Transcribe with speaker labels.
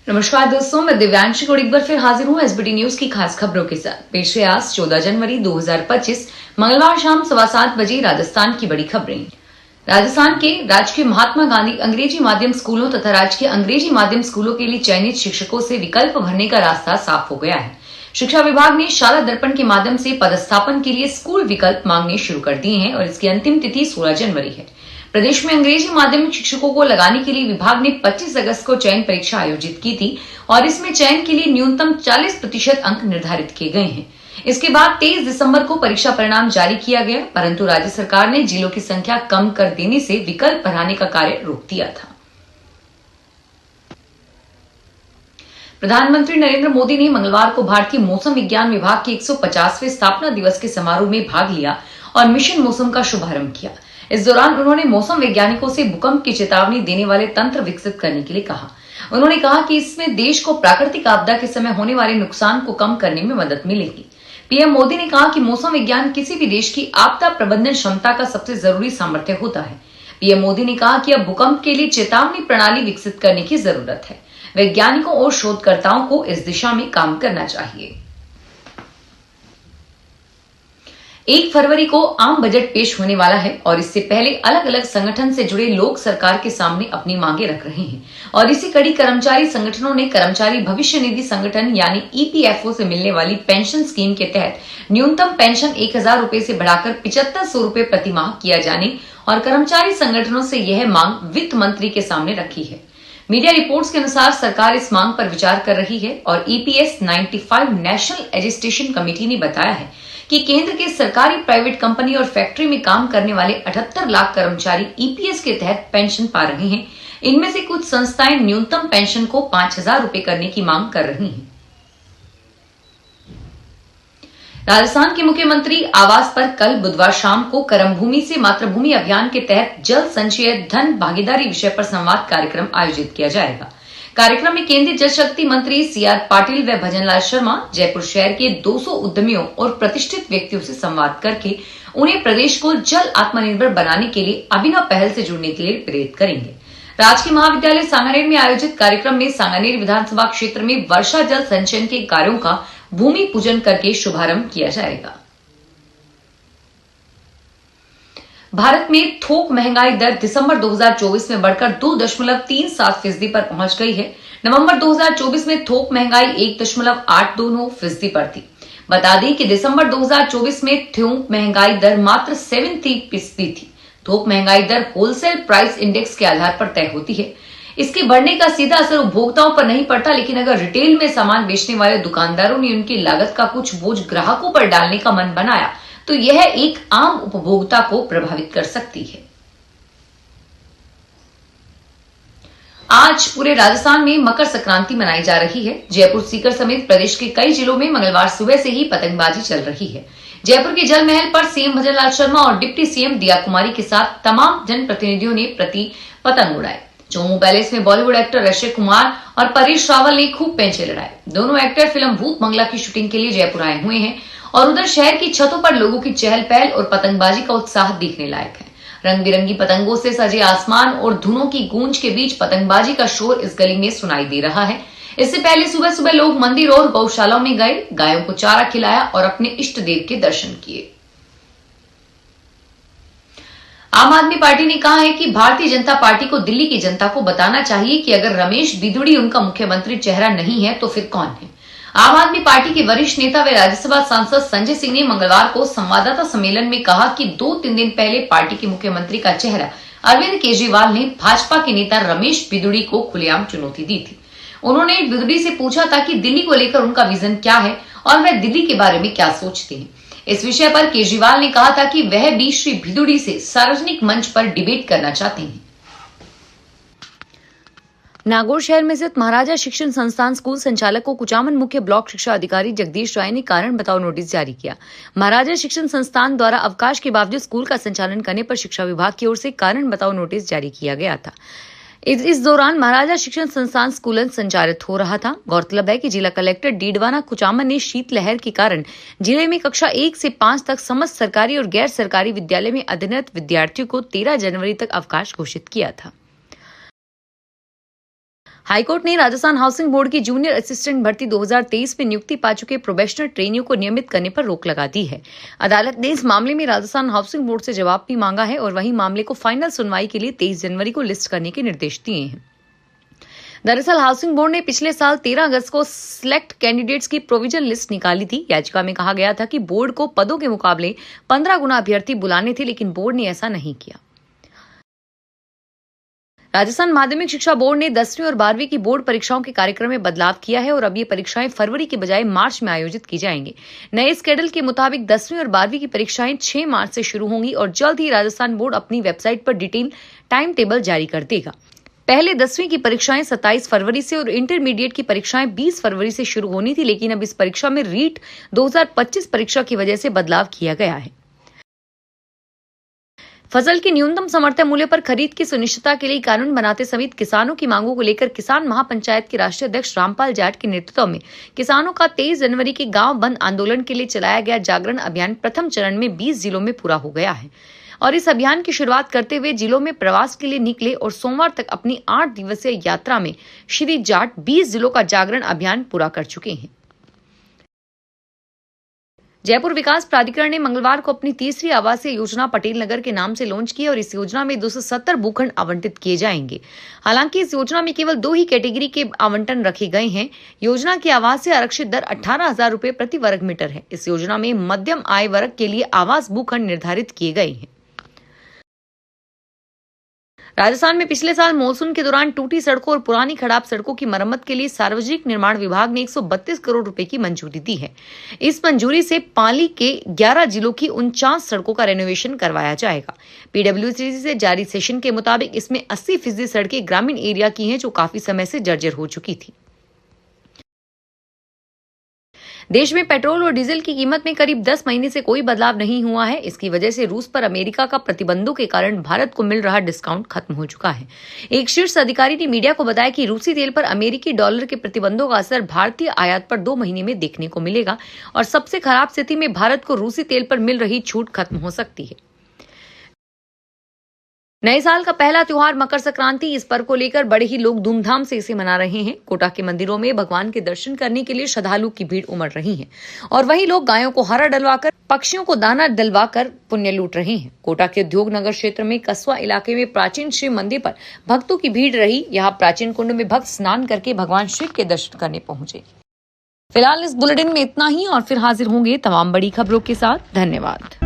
Speaker 1: नमस्कार दोस्तों, मैं दिव्यांशी को एक बार फिर हाजिर हूँ एसबीटी न्यूज की खास खबरों के साथ। पेश है आज 14 जनवरी 2025 मंगलवार शाम 7:15 बजे राजस्थान की बड़ी खबरें। राजस्थान के राजकीय महात्मा गांधी अंग्रेजी माध्यम स्कूलों तथा राजकीय अंग्रेजी माध्यम स्कूलों के लिए चयनित शिक्षकों से विकल्प भरने का रास्ता साफ हो गया है। शिक्षा विभाग ने शाला दर्पण के माध्यम से पदस्थापन के लिए स्कूल विकल्प मांगने शुरू कर दिए हैं और इसकी अंतिम तिथि 16 जनवरी है। प्रदेश में अंग्रेजी माध्यमिक शिक्षकों को लगाने के लिए विभाग ने 25 अगस्त को चयन परीक्षा आयोजित की थी और इसमें चयन के लिए न्यूनतम 40% अंक निर्धारित किए गए हैं। इसके बाद 23 दिसंबर को परीक्षा परिणाम जारी किया गया, परंतु राज्य सरकार ने जिलों की संख्या कम कर देने से विकल्प बढ़ाने का कार्य रोक दिया था। प्रधानमंत्री नरेंद्र मोदी ने मंगलवार को भारतीय मौसम विज्ञान विभाग के 150वें स्थापना दिवस के समारोह में भाग लिया और मिशन मौसम का शुभारंभ किया। इस दौरान उन्होंने मौसम वैज्ञानिकों से भूकंप की चेतावनी देने वाले तंत्र विकसित करने के लिए कहा। उन्होंने कहा कि इसमें देश को प्राकृतिक आपदा के समय होने वाले नुकसान को कम करने में मदद मिलेगी। पीएम मोदी ने कहा कि मौसम विज्ञान किसी भी देश की आपदा प्रबंधन क्षमता का सबसे जरूरी सामर्थ्य होता है। पीएम मोदी ने कहा कि अब भूकंप के लिए चेतावनी प्रणाली विकसित करने की जरूरत है। वैज्ञानिकों और शोधकर्ताओं को इस दिशा में काम करना चाहिए। 1 फरवरी को आम बजट पेश होने वाला है और इससे पहले अलग अलग संगठन से जुड़े लोग सरकार के सामने अपनी मांगे रख रहे हैं और इसी कड़ी कर्मचारी संगठनों ने कर्मचारी भविष्य निधि संगठन यानी ईपीएफओ से मिलने वाली पेंशन स्कीम के तहत न्यूनतम पेंशन 1000 रुपए से बढ़ाकर 7500 रुपए प्रति माह किया जाने और कर्मचारी संगठनों से यह मांग वित्त मंत्री के सामने रखी है। मीडिया रिपोर्ट्स के अनुसार सरकार इस मांग पर विचार कर रही है और ईपीएस 95 नेशनल एजुकेशन कमेटी ने बताया है कि केंद्र के सरकारी प्राइवेट कंपनी और फैक्ट्री में काम करने वाले 78 लाख कर्मचारी ईपीएस के तहत पेंशन पा रहे हैं। इनमें से कुछ संस्थाएं न्यूनतम पेंशन को 5000 रुपए करने की मांग कर रही हैं। राजस्थान के मुख्यमंत्री आवास पर कल बुधवार शाम को कर्मभूमि से मातृभूमि अभियान के तहत जल संचय धन भागीदारी विषय पर संवाद कार्यक्रम आयोजित किया जाएगा। कार्यक्रम में केंद्रीय जल शक्ति मंत्री सीआर पाटिल व भजनलाल शर्मा जयपुर शहर के 200 उद्यमियों और प्रतिष्ठित व्यक्तियों से संवाद करके उन्हें प्रदेश को जल आत्मनिर्भर बनाने के लिए अभिनव पहल से जुड़ने के लिए प्रेरित करेंगे। राजकीय महाविद्यालय सांगानेर में आयोजित कार्यक्रम में सांगानेर विधानसभा क्षेत्र में वर्षा जल संचयन के कार्यों का भूमि पूजन करके शुभारंभ किया जाएगा। भारत में थोक महंगाई दर दिसंबर 2024 में बढ़कर 2.37% पर पहुंच गई है। नवंबर 2024 में थोक महंगाई 1.829% पर थी। बता दें कि दिसंबर 2024 में थोक महंगाई दर मात्र 73% थी। थोक महंगाई दर होलसेल प्राइस इंडेक्स के आधार पर तय होती है। इसके बढ़ने का सीधा असर उपभोक्ताओं पर नहीं पड़ता, लेकिन अगर रिटेल में सामान बेचने वाले दुकानदारों ने उनकी लागत का कुछ बोझ ग्राहकों पर डालने का मन बनाया तो यह एक आम उपभोक्ता को प्रभावित कर सकती है। आज पूरे राजस्थान में मकर संक्रांति मनाई जा रही है। जयपुर सीकर समेत प्रदेश के कई जिलों में मंगलवार सुबह से ही पतंगबाजी चल रही है। जयपुर के जल महल पर सीएम भजनलाल शर्मा और डिप्टी सीएम दिया कुमारी के साथ तमाम जनप्रतिनिधियों ने पतंग उड़ाए। जम्मू पैलेस में बॉलीवुड एक्टर अक्षय कुमार और परेश रावल ने खूब पैंचे लड़ाए। दोनों एक्टर फिल्म भूत बंगला की शूटिंग के लिए जयपुर आए हुए हैं और उधर शहर की छतों पर लोगों की चहल पहल और पतंगबाजी का उत्साह देखने लायक है। रंग बिरंगी पतंगों से सजे आसमान और धुनों की गूंज के बीच पतंगबाजी का शोर इस गली में सुनाई दे रहा है। इससे पहले सुबह सुबह लोग मंदिर और गौशालाओं में गए, गायों को चारा खिलाया और अपने इष्ट देव के दर्शन किए। आम आदमी पार्टी ने कहा है कि भारतीय जनता पार्टी को दिल्ली की जनता को बताना चाहिए कि अगर रमेश बिधूड़ी उनका मुख्यमंत्री चेहरा नहीं है तो फिर कौन है। आम आदमी पार्टी के वरिष्ठ नेता व राज्यसभा सांसद संजय सिंह ने मंगलवार को संवाददाता सम्मेलन में कहा कि 2-3 दिन पहले पार्टी के मुख्यमंत्री का चेहरा अरविंद केजरीवाल ने भाजपा के नेता रमेश बिधूड़ी को खुलेआम चुनौती दी थी। उन्होंने बिधूड़ी से पूछा था कि दिल्ली को लेकर उनका विजन क्या है और वह दिल्ली के बारे में क्या सोचते हैं। इस विषय पर केजरीवाल ने कहा था कि वह भी श्री बिधूड़ी से सार्वजनिक मंच पर डिबेट करना चाहते हैं। नागौर शहर में स्थित महाराजा शिक्षण संस्थान स्कूल संचालक को कुचामन मुख्य ब्लॉक शिक्षा अधिकारी जगदीश राय ने कारण बताओ नोटिस जारी किया। महाराजा शिक्षण संस्थान द्वारा अवकाश के बावजूद स्कूल का संचालन करने पर शिक्षा विभाग की ओर से कारण बताओ नोटिस जारी किया गया था। इस दौरान महाराजा शिक्षण संस्थान स्कूल संचालित हो रहा था। गौरतलब है कि जिला कलेक्टर डीडवाना कुचामन ने शीतलहर के कारण जिले में कक्षा 1 से 5 तक समस्त सरकारी और गैर सरकारी विद्यालय में अध्ययनरत विद्यार्थियों को 13 जनवरी तक अवकाश घोषित किया था। हाईकोर्ट ने राजस्थान हाउसिंग बोर्ड की जूनियर असिस्टेंट भर्ती 2023 में नियुक्ति पा चुके प्रोबेशनर ट्रेनियों को नियमित करने पर रोक लगा दी है। अदालत ने इस मामले में राजस्थान हाउसिंग बोर्ड से जवाब भी मांगा है और वहीं मामले को फाइनल सुनवाई के लिए 23 जनवरी को लिस्ट करने के निर्देश दिए हैं। दरअसल हाउसिंग बोर्ड ने पिछले साल 13 अगस्त को सिलेक्ट कैंडिडेट्स की प्रोविजन लिस्ट निकाली थी। याचिका में कहा गया था कि बोर्ड को पदों के मुकाबले 15 गुना अभ्यर्थी बुलाने थे, लेकिन बोर्ड ने ऐसा नहीं किया। राजस्थान माध्यमिक शिक्षा बोर्ड ने 10वीं और 12वीं की बोर्ड परीक्षाओं के कार्यक्रम में बदलाव किया है और अब ये परीक्षाएं फरवरी के बजाय मार्च में आयोजित की जाएंगी। नए स्केड्यूल के मुताबिक 10वीं और 12वीं की परीक्षाएं 6 मार्च से शुरू होंगी और जल्द ही राजस्थान बोर्ड अपनी वेबसाइट पर डिटेल टाइम टेबल जारी कर देगा। पहले 10वीं की परीक्षाएं 27 फरवरी से और इंटरमीडिएट की परीक्षाएं 20 फरवरी से शुरू होनी थी, लेकिन अब इस परीक्षा में रीट 2025 परीक्षा की वजह से बदलाव किया गया है। फसल के न्यूनतम समर्थन मूल्य पर खरीद की सुनिश्चितता के लिए कानून बनाते समेत किसानों की मांगों को लेकर किसान महापंचायत के राष्ट्रीय अध्यक्ष रामपाल जाट के नेतृत्व में किसानों का 23 जनवरी के गांव बंद आंदोलन के लिए चलाया गया जागरण अभियान प्रथम चरण में 20 जिलों में पूरा हो गया है और इस अभियान की शुरुआत करते हुए जिलों में प्रवास के लिए निकले और सोमवार तक अपनी 8 दिवसीय यात्रा में श्री जाट 20 जिलों का जागरण अभियान पूरा कर चुके हैं। जयपुर विकास प्राधिकरण ने मंगलवार को अपनी तीसरी आवासीय योजना पटेल नगर के नाम से लॉन्च की और इस योजना में 270 भूखंड आवंटित किए जाएंगे। हालांकि इस योजना में केवल 2 ही कैटेगरी के आवंटन रखे गए हैं। योजना की आवासीय आरक्षित दर 18,000 रुपए प्रति वर्ग मीटर है। इस योजना में मध्यम आय वर्ग के लिए आवास भूखंड निर्धारित किए गए हैं। राजस्थान में पिछले साल मानसून के दौरान टूटी सड़कों और पुरानी खराब सड़कों की मरम्मत के लिए सार्वजनिक निर्माण विभाग ने 132 करोड़ रुपए की मंजूरी दी है। इस मंजूरी से पाली के 11 जिलों की 49 सड़कों का रेनोवेशन करवाया जाएगा। पीडब्ल्यूडी से जारी सेशन के मुताबिक इसमें 80% सड़कें ग्रामीण एरिया की हैं जो काफी समय से जर्जर हो चुकी थी। देश में पेट्रोल और डीजल की कीमत में करीब 10 महीने से कोई बदलाव नहीं हुआ है। इसकी वजह से रूस पर अमेरिका का प्रतिबंधों के कारण भारत को मिल रहा डिस्काउंट खत्म हो चुका है। एक शीर्ष अधिकारी ने मीडिया को बताया कि रूसी तेल पर अमेरिकी डॉलर के प्रतिबंधों का असर भारतीय आयात पर 2 महीने में देखने को मिलेगा और सबसे खराब स्थिति में भारत को रूसी तेल पर मिल रही छूट खत्म हो सकती है। नए साल का पहला त्योहार मकर संक्रांति, इस पर्व को लेकर बड़े ही लोग धूमधाम से इसे मना रहे हैं। कोटा के मंदिरों में भगवान के दर्शन करने के लिए श्रद्धालु की भीड़ उमड़ रही है और वहीं लोग गायों को हरा डलवाकर, पक्षियों को दाना डलवाकर पुण्य लूट रहे हैं। कोटा के उद्योग नगर क्षेत्र में कस्बा इलाके में प्राचीन शिव मंदिर पर भक्तों की भीड़ रही। यहाँ प्राचीन कुंड में भक्त स्नान करके भगवान शिव के दर्शन करने पहुंचे। फिलहाल इस बुलेटिन में इतना ही और फिर हाजिर होंगे तमाम बड़ी खबरों के साथ। धन्यवाद।